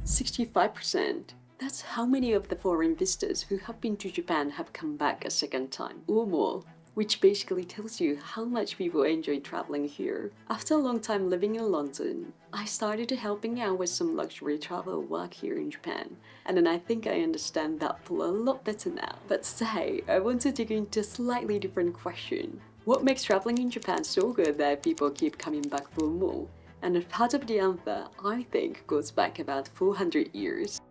65%. That's how many of the foreign visitors who have been to Japan have come back a second time, or more. Which basically tells you how much people enjoy traveling here. After a long time living in London, I started helping out with some luxury travel work here in Japan, and then I think I understand that pull a lot better now. But today, I want to dig into a slightly different question. What makes traveling in Japan so good that people keep coming back for more? And part of the answer, I think, goes back about 400 years.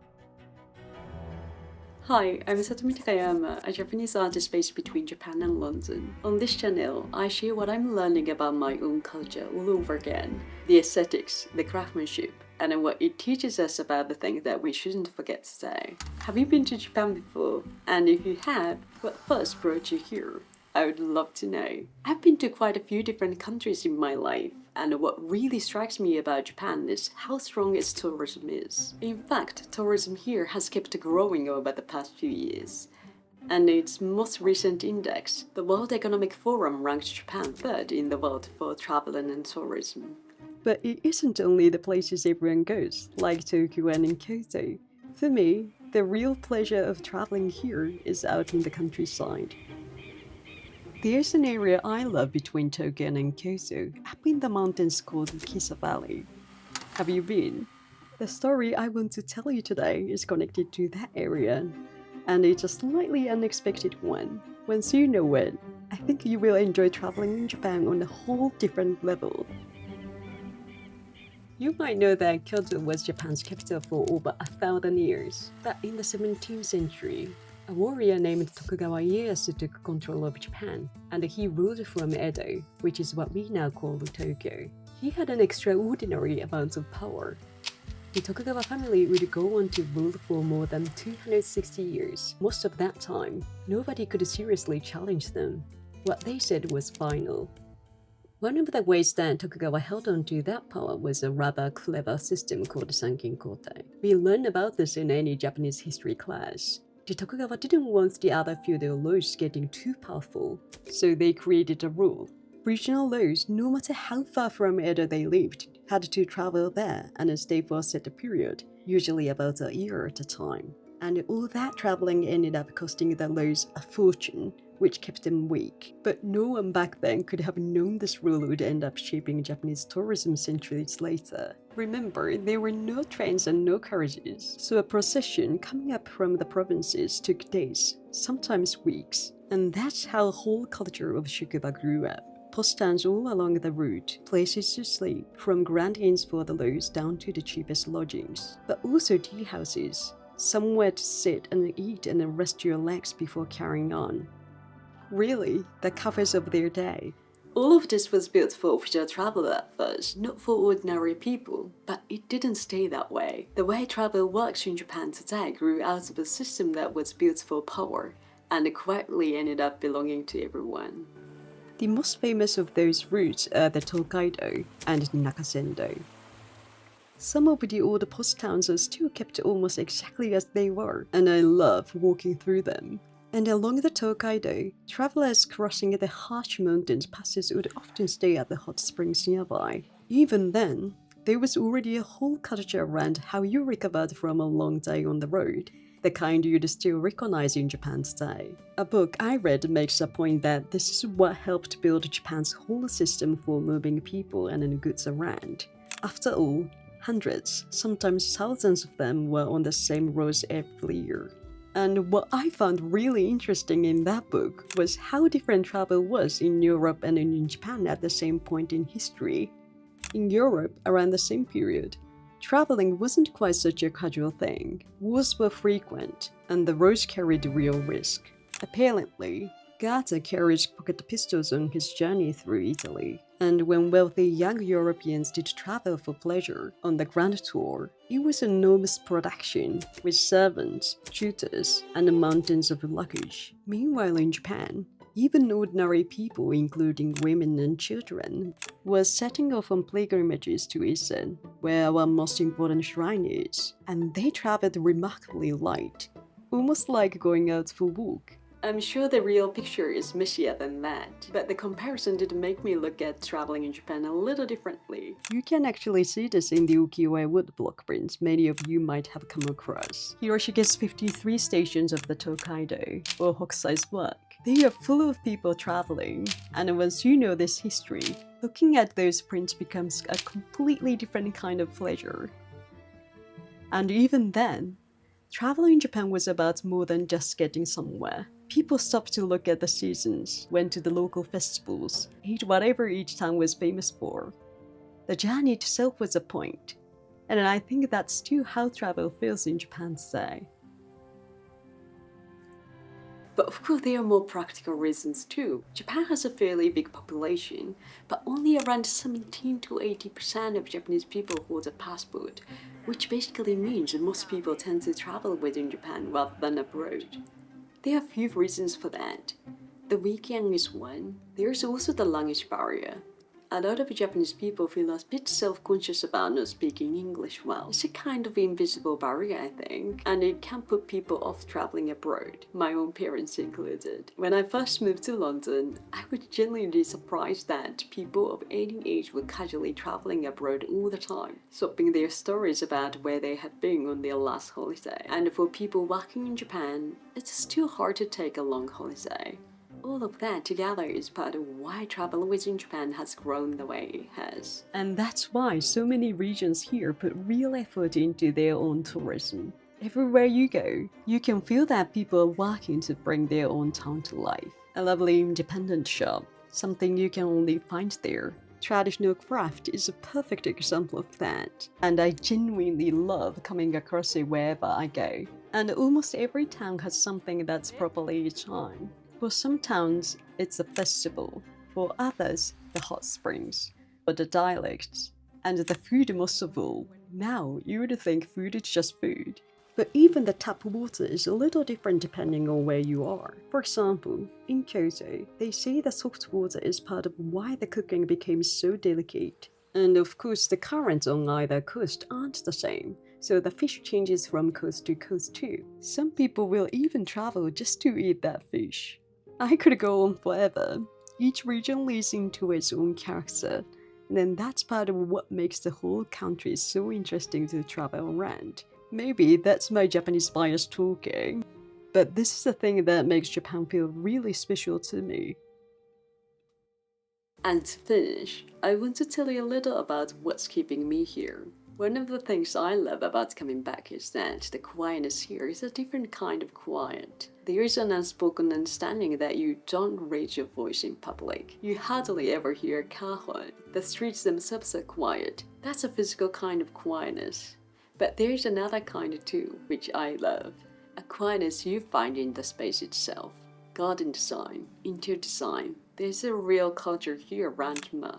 Hi, I'm Satomi Takayama, a Japanese artist based between Japan and London. On this channel, I share what I'm learning about my own culture all over again, the aesthetics, the craftsmanship, and what it teaches us about the things that we shouldn't forget today. Have you been to Japan before? And if you have, what first brought you here? I would love to know. I've been to quite a few different countries in my life, and what really strikes me about Japan is how strong its tourism is. In fact, tourism here has kept growing over the past few years. And its most recent index, the World Economic Forum ranked Japan third in the world for travel and tourism. But it isn't only the places everyone goes, like Tokyo and Kyoto. For me, the real pleasure of traveling here is out in the countryside. There's an area I love between Tokyo and Kyoto, up in the mountains called Kisa Valley. Have you been? The story I want to tell you today is connected to that area, and it's a slightly unexpected one. Once you know it, I think you will enjoy traveling in Japan on a whole different level. You might know that Kyoto was Japan's capital for over 1,000 years, but in the 17th century, a warrior named Tokugawa Ieyasu took control of Japan, and he ruled from Edo, which is what we now call Tokyo. He had an extraordinary amount of power. The Tokugawa family would go on to rule for more than 260 years. Most of that time, nobody could seriously challenge them. What they said was final. One of the ways that Tokugawa held on to that power was a rather clever system called Sankin-kotai. We learn about this in any Japanese history class. The Tokugawa didn't want the other feudal lords getting too powerful, so they created a rule. Regional lords, no matter how far from Edo they lived, had to travel there and stay for a set period, usually about a year at a time. And all that traveling ended up costing the lords a fortune, which kept them weak. But no one back then could have known this rule would end up shaping Japanese tourism centuries later. Remember, there were no trains and no carriages, so a procession coming up from the provinces took days, sometimes weeks. And that's how the whole culture of Shukuba grew up. Post-stands all along the route, places to sleep, from grand inns for the lords down to the cheapest lodgings. But also tea houses, somewhere to sit and eat and rest your legs before carrying on. Really, the covers of their day. All of this was built for official travel at first, not for ordinary people, but it didn't stay that way. The way travel works in Japan today grew out of a system that was built for power, and quietly ended up belonging to everyone. The most famous of those routes are the Tokaido and Nakasendo. Some of the old post towns are still kept almost exactly as they were, and I love walking through them. And along the Tokaido, travelers crossing the harsh mountains passes would often stay at the hot springs nearby. Even then, there was already a whole culture around how you recovered from a long day on the road, the kind you'd still recognize in Japan today. A book I read makes a point that this is what helped build Japan's whole system for moving people and goods around. After all, hundreds, sometimes thousands of them were on the same roads every year. And what I found really interesting in that book was how different travel was in Europe and in Japan at the same point in history. In Europe, around the same period, traveling wasn't quite such a casual thing. Wars were frequent, and the roads carried real risk. Apparently, Goethe carried pocket pistols on his journey through Italy, and when wealthy young Europeans did travel for pleasure on the Grand Tour, it was an enormous production with servants, tutors, and mountains of luggage. Meanwhile in Japan, even ordinary people, including women and children, were setting off on pilgrimages to Isen, where our most important shrine is, and they traveled remarkably light, almost like going out for a walk. I'm sure the real picture is messier than that, but the comparison did make me look at traveling in Japan a little differently. You can actually see this in the ukiyo-e woodblock prints many of you might have come across. Hiroshige's 53 stations of the Tokaido, or Hokusai's work. They are full of people traveling, and once you know this history, looking at those prints becomes a completely different kind of pleasure. And even then, travel in Japan was about more than just getting somewhere. People stopped to look at the seasons, went to the local festivals, ate whatever each town was famous for. The journey itself was a point, and I think that's still how travel feels in Japan today. But of course there are more practical reasons too. Japan has a fairly big population, but only around 17 to 80% of Japanese people hold a passport, which basically means that most people tend to travel within Japan rather than abroad. There are a few reasons for that. The weekend is one. There's also the language barrier. A lot of Japanese people feel a bit self-conscious about not speaking English well. It's a kind of invisible barrier, I think, and it can put people off traveling abroad, my own parents included. When I first moved to London, I was genuinely surprised that people of any age were casually traveling abroad all the time, swapping their stories about where they had been on their last holiday. And for people working in Japan, it's still hard to take a long holiday. All of that together is part of why travel within Japan has grown the way it has. And that's why so many regions here put real effort into their own tourism. Everywhere you go, you can feel that people are working to bring their own town to life. A lovely independent shop, something you can only find there. Traditional craft is a perfect example of that, and I genuinely love coming across it wherever I go. And almost every town has something that's properly its own. For some towns, it's a festival. For others, the hot springs, or the dialects, and the food most of all. Now, you would think food is just food. But even the tap water is a little different depending on where you are. For example, in Kyoto, they say the salt water is part of why the cooking became so delicate. And of course, the currents on either coast aren't the same, so the fish changes from coast to coast too. Some people will even travel just to eat that fish. I could go on forever. Each region leads into its own character, and then that's part of what makes the whole country so interesting to travel around. Maybe that's my Japanese bias talking, but this is the thing that makes Japan feel really special to me. And to finish, I want to tell you a little about what's keeping me here. One of the things I love about coming back is that the quietness here is a different kind of quiet. There is an unspoken understanding that you don't raise your voice in public. You hardly ever hear a car horn. The streets themselves are quiet. That's a physical kind of quietness. But there's another kind too, which I love. A quietness you find in the space itself. Garden design, interior design. There's a real culture here around me.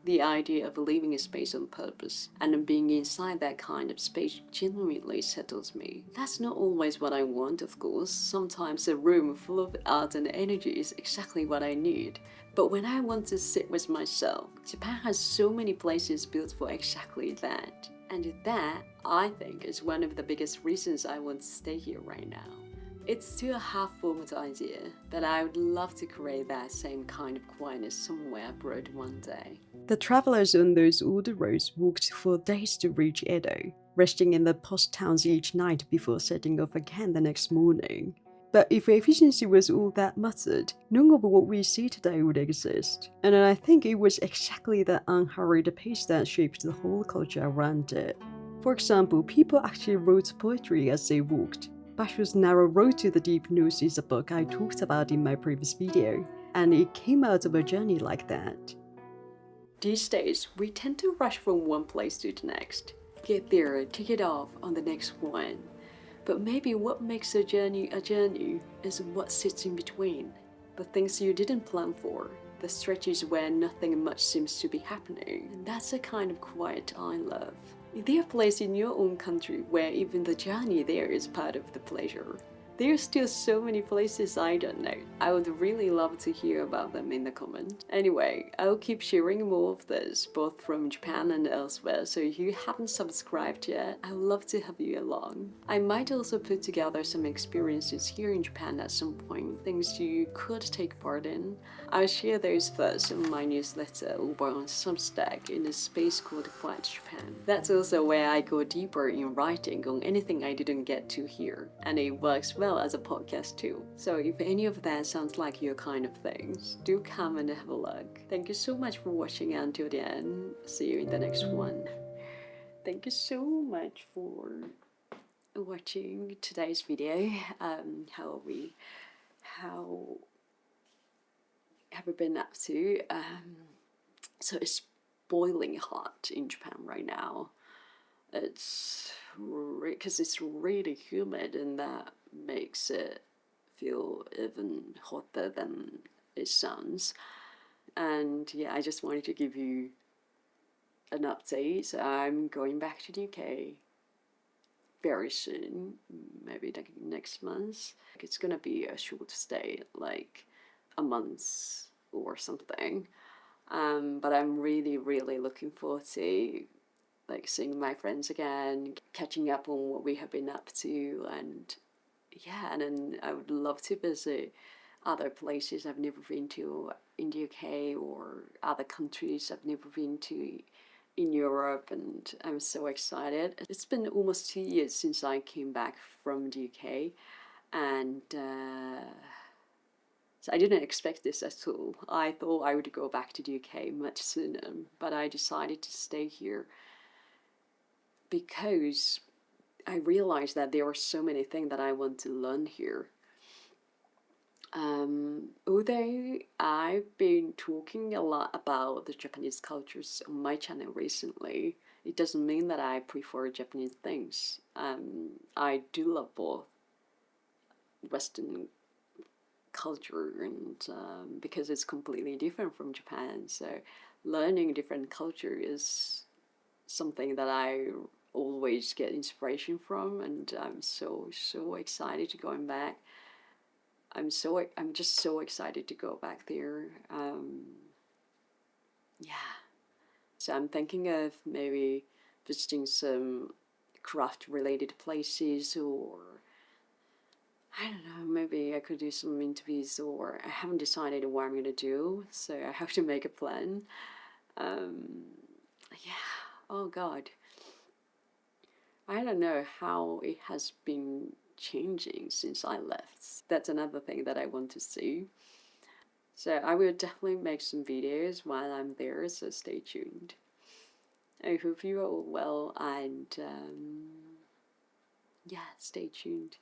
The idea of leaving a space on purpose and being inside that kind of space genuinely settles me. That's not always what I want, of course. Sometimes a room full of art and energy is exactly what I need. But when I want to sit with myself, Japan has so many places built for exactly that. And that, I think, is one of the biggest reasons I want to stay here right now. It's still a half-formed idea, but I would love to create that same kind of quietness somewhere abroad one day. The travelers on those old roads walked for days to reach Edo, resting in the post towns each night before setting off again the next morning. But if efficiency was all that mattered, none of what we see today would exist. And I think it was exactly that unhurried pace that shaped the whole culture around it. For example, people actually wrote poetry as they walked. Basho's Narrow Road to the Deep North is a book I talked about in my previous video, and it came out of a journey like that. These days, we tend to rush from one place to the next. Get there, tick it off on the next one. But maybe what makes a journey is what sits in between. The things you didn't plan for, the stretches where nothing much seems to be happening. And that's the kind of quiet I love. Is there a place in your own country where even the journey there is part of the pleasure? There's still so many places I don't know. I would really love to hear about them in the comment. Anyway, I'll keep sharing more of this, both from Japan and elsewhere, so if you haven't subscribed yet, I would love to have you along. I might also put together some experiences here in Japan at some point, things you could take part in. I'll share those first in my newsletter or on Substack in a space called Quiet Japan. That's also where I go deeper in writing on anything I didn't get to here, and it works well as a podcast too. So if any of that sounds like your kind of things, do come and have a look. Thank you so much for watching until the end. See you in the next one. Thank you so much for watching today's video. How have we been up to? So it's boiling hot in Japan right now. It's because it's really humid, and that makes it feel even hotter than it sounds. And yeah, I just wanted to give you an update. I'm going back to the UK very soon, maybe like next month. It's gonna be a short stay, like a month or something. But I'm really looking forward to like seeing my friends again, catching up on what we have been up to, and yeah, and then I would love to visit other places I've never been to in the UK, or other countries I've never been to in Europe, and I'm so excited. It's been almost 2 years since I came back from the UK, and so I didn't expect this at all. I thought I would go back to the UK much sooner, but I decided to stay here because I realized that there were so many things that I want to learn here. Although I've been talking a lot about the Japanese cultures on my channel recently, it doesn't mean that I prefer Japanese things. I do love both Western culture and because it's completely different from Japan, so learning different culture is something that I always get inspiration from, and I'm so excited to going back. I'm just so excited to go back there. Yeah, so I'm thinking of maybe visiting some craft related places, or I don't know, maybe I could do some interviews, or I haven't decided what I'm gonna do, so I have to make a plan. Yeah, oh god, I don't know how it has been changing since I left. That's another thing that I want to see. So I will definitely make some videos while I'm there, so stay tuned. I hope you are all well, and yeah, stay tuned.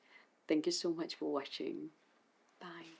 Thank you so much for watching. Bye.